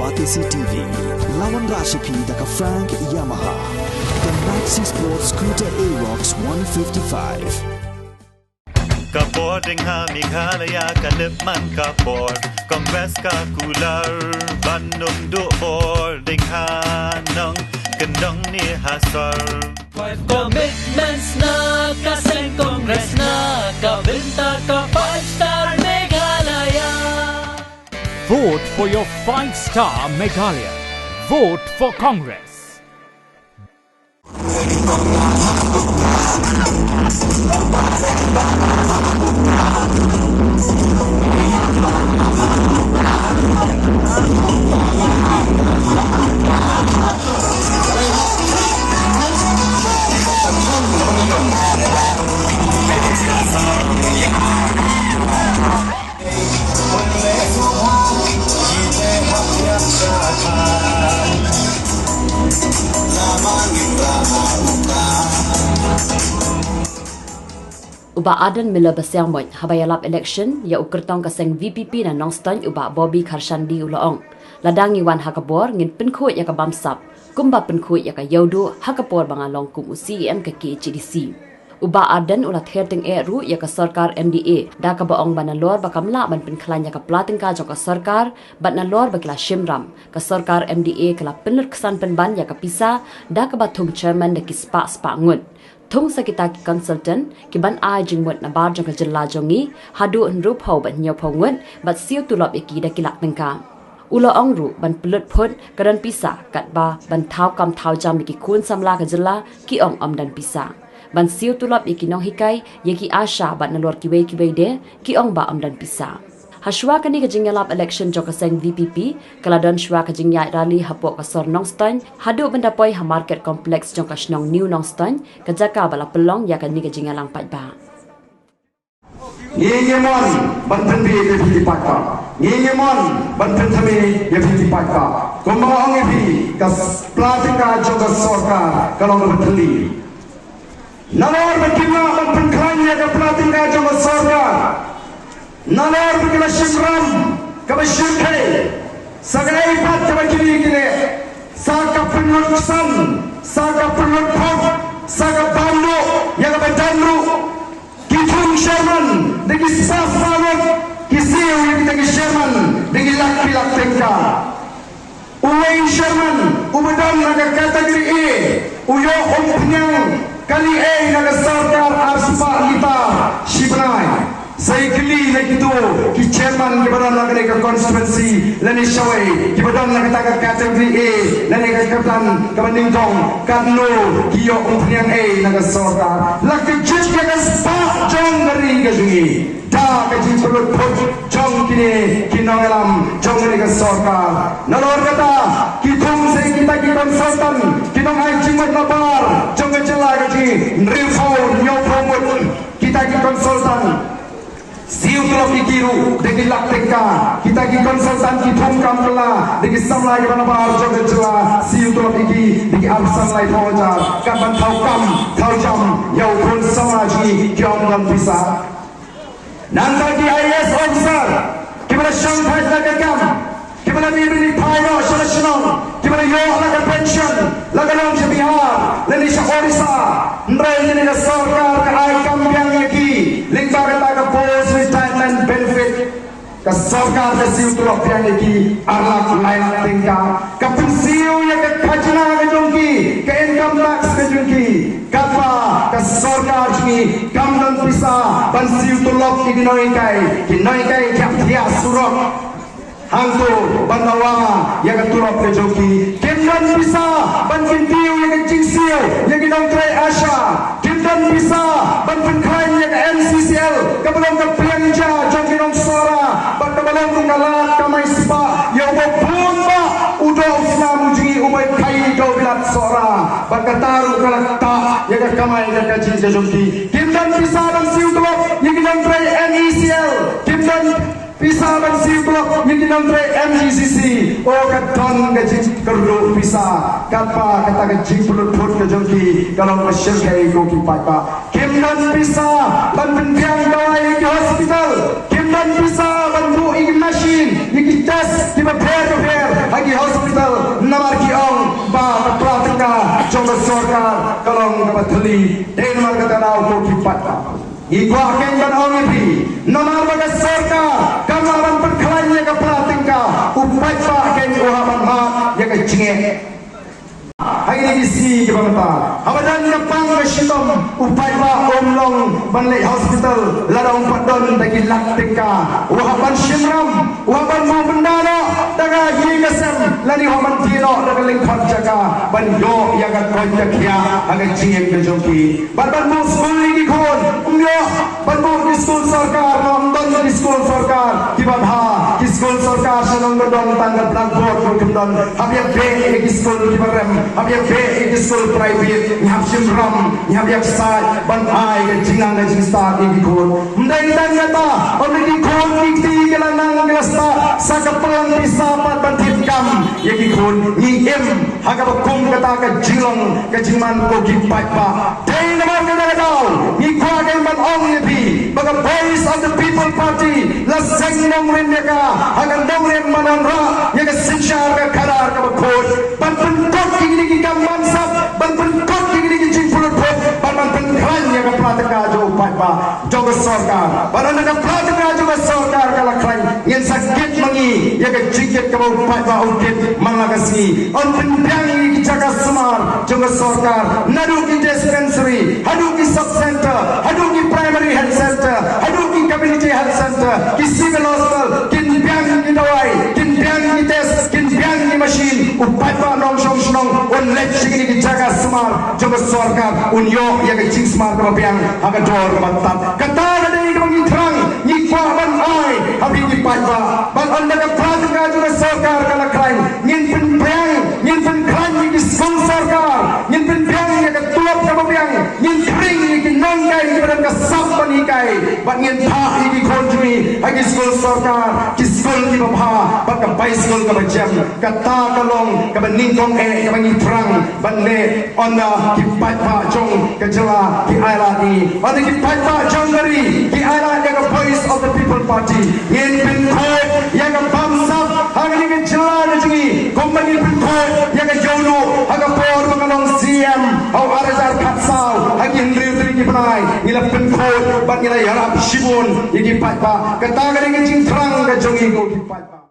Batisi TV, lawan Rashipi daka Frank Yamaha, the Maxi Sports Scooter Aerox 155. Kapor ding ha Meghalaya kalipman kapor Congress ka kular Bandung du bor ding ha nang kendang ni hasar Commitments na kaseng Congress na kabinta ka 5-star Meghalaya. Vote for your 5-star Meghalaya. Vote for Congress. Uba adan mila basyang moy habayalap election ya ukertong kaseng VPP na nongstan uba Bobby Kharshandi ulaong. Ladang iwan hakabor ngin penkut ya kabamsap. Kumba penkut ya ka yaudu hakapor bangalong kum UCM ke KHDC. Uba adan ulat herting ru ya ka sarkar MDA. Da ka baong banalor bakamla ban penklan ya ka plating ka jong ka sarkar bat nalor bakila shimram. Ka sarkar MDA kala pener kesan penban ya ka pisa da ka batung chairman da ki spa ngun. Thung sakita ki consultant ki ban a jingmot na bar jong ka jilla jongi hadu nru phau ban nyaw phau ngut bat siu tulop yaki da kilak tengka ula ongru ban pelut phot kadan pisa kat ba ban thau kam thau jam ki kun samla ka jilla ki ong dan pisa ban siu tulop yaki nong hikai yaki asha ban nalor ki wei de ki ong ba dan pisa Hashwa kani ka jingalap election jo kaseng VPP kaladon shwa ka jingya rally hapok ka sor nongstan hadu bandapoi ha market complex jong ka snong new nongstan ka jaka bala pelong ya kani ka jingalang patba Ngingemon banten bi ye bi pakka Ngingemon banten thame ye bi pakka komong ye bi ka platika jo ka sorkar kalong batli nalor bakima banten khanya ka platika jo ka sorkar Nalar bukila shimram kabashukhe sagai pat kabakili kile saka penut san saka penut phok saka bando yang badanru kifun sherman degi safalot kisiu yang degi sherman degi lak tengka uwei sherman ubadan naga kategori E uyo ompenyang kali A naga sarkar arspa kita shibnai Saya keli lagi tu, ki chairman ki badan nak ke constituency, lani shawai, ki badan nak kata kategori A, lani kapten kabanding dong, kadno ki yo umpiang A nak sorta, laki jis ki kan spak jong dari kajungi, dah kaji perut put jong kini kinongalam jong dari sorta, nalor kata ki thum se kita ki konsultan, kinong ai jimat nabar, jong kecela kaji, rifau nyopomut, kita ki konsultan. Siu tulok ikiru degi lak tengka kita ki konsultan ki thum kam kala degi samlai ki bana bar jog jela siu tulok iki degi arsan lai phoja kaban thau kam thau jam yau kun samaji kyom dan bisa nanda ki IAS officer ki bana shang phai na kam ki bana ni ni phayo shalashno ki bana yo ala pension lagalong sa Bihar leni sa Orissa ndray ni na sarkar ka ay kambyang yaki lingba ka ka post retirement benefit ka sarkar ka siu tulok yang yaki alak lain tingka ka pensiu ya ka khajna ka jongki ka income tax ka jongki kapa ka sarkar jmi kamdan pisa ban siu tulok ignoi kai kya surok Hantu bandawa yang keturap ke joki Kimdan bisa ban kintiu yang kecingsiu yang kinong try Asha Kimdan bisa ban penkain yang MCCL Kabelong ke Pianja jong kinong Sora ban kabelong ke Kalat kamay spa yang wabun ba Udaw sinamuji umay kai daw bilat Sora ban kataru kalakta yang kamay yang kajing ke joki Kimdan bisa ban siu tulok yang kinong try NECL Kimdan Pisa ban siu blok yang dinamai MGCC oh kadang gajing keruk pisa kapa kata gajing pelut pun kejongki kalau masyarakat kai ko kipaka kimdan pisa ban pendiang dawai di hospital kimdan pisa ban bu ing machine iki tes di repair hagi hospital namar ki ong ba pratika jong sarkar kalong kabathali den mar kata nau ko ki patka igwa ken ban ong ipi namar baga sarkar kamaran perkhalanya ka pratika upai pa ken uhaban ma ya ka jinge hari ini isi ke bangta abadan nepang ke shitom upai ba omlong banle hospital ladang padon dagi laktika wahaban shimram wahaban ma bendana daga hi kasem lani wahaban tiro daga lingkhat jaga ban yo yaga konja khia aga jiem ke jongki ban mo school ni khon umyo ban mo school sarkar london di school sarkar ki babha ki school sarkar sanong dong tanggal blackboard ko kendon habia be ki school ki barem habia be ki school private ni hab shimram ni hab yak sai ban ai ke jingang ke jingsta ki khon mdai dang ta on ki khon ki ti ke lanang ke sta sa ka pelang bisa pat ban thit kam ye ki khon ni em haga ba kum kata ke jilong ke jingman ko ki pai pa dei nama ke na dau ni kwa ke ban ong ni pi baga voice of the people party la sang nong ren ne ka haga nong ren manan ra ye ke shiksha ka kharar ka khon ban ban kot ki kam man sab ban ban kot ki jing pulut phot ban ban khan ye ka pratika jo pai pa jo ka sarkar ban na ka pratika jo ka sarkar ka la khan yen sakit mangi ye ka jingket ka pai pa ukit malagasi on ban byang ki jaga sumar jo ka sarkar nadu ki dispensary hadu ki sub center hadu ki primary health center hadu ki community health center ki civil hospital kin byang ki dawai kin byang ki test kin byang ki machine upai pa nong shong shong on lek sigini ki jaga sumar jo ka sarkar un yo ye ka jing smar ka byang haga dor ka tap kata ka dei ka ngi thrang ni kwa ban ai habi ki pai pa ban on ka pratika jo ka sarkar ka la krai ngin pin byang ngin pin kran ni ki school sarkar ngin pin byang ye ka tuap ka byang ngin kring ni ki nong kai ki ban ka sap ban ni kai ban ngin tha ki khon jui hagi school sarkar ki school ki babha ban ka pai school ka bajam kata ka long ka ban ning kong e ka ban ni thrang ban le on ki pai pa jong ka jala ki aira ni on ki pai pa jong gari ki aira ye ka voice of the people party ngin pin khoi ye ka bam sap hagi ni jala ni jingi kompani pin khoi ye ka jono haga por ba long cm au arajar khatsau hagi hindri tri ki banai ngila pin khoi ban ngila yarap shibun ye ki pai pa kata gari ki jing thrang ka jongi ko ki pai pa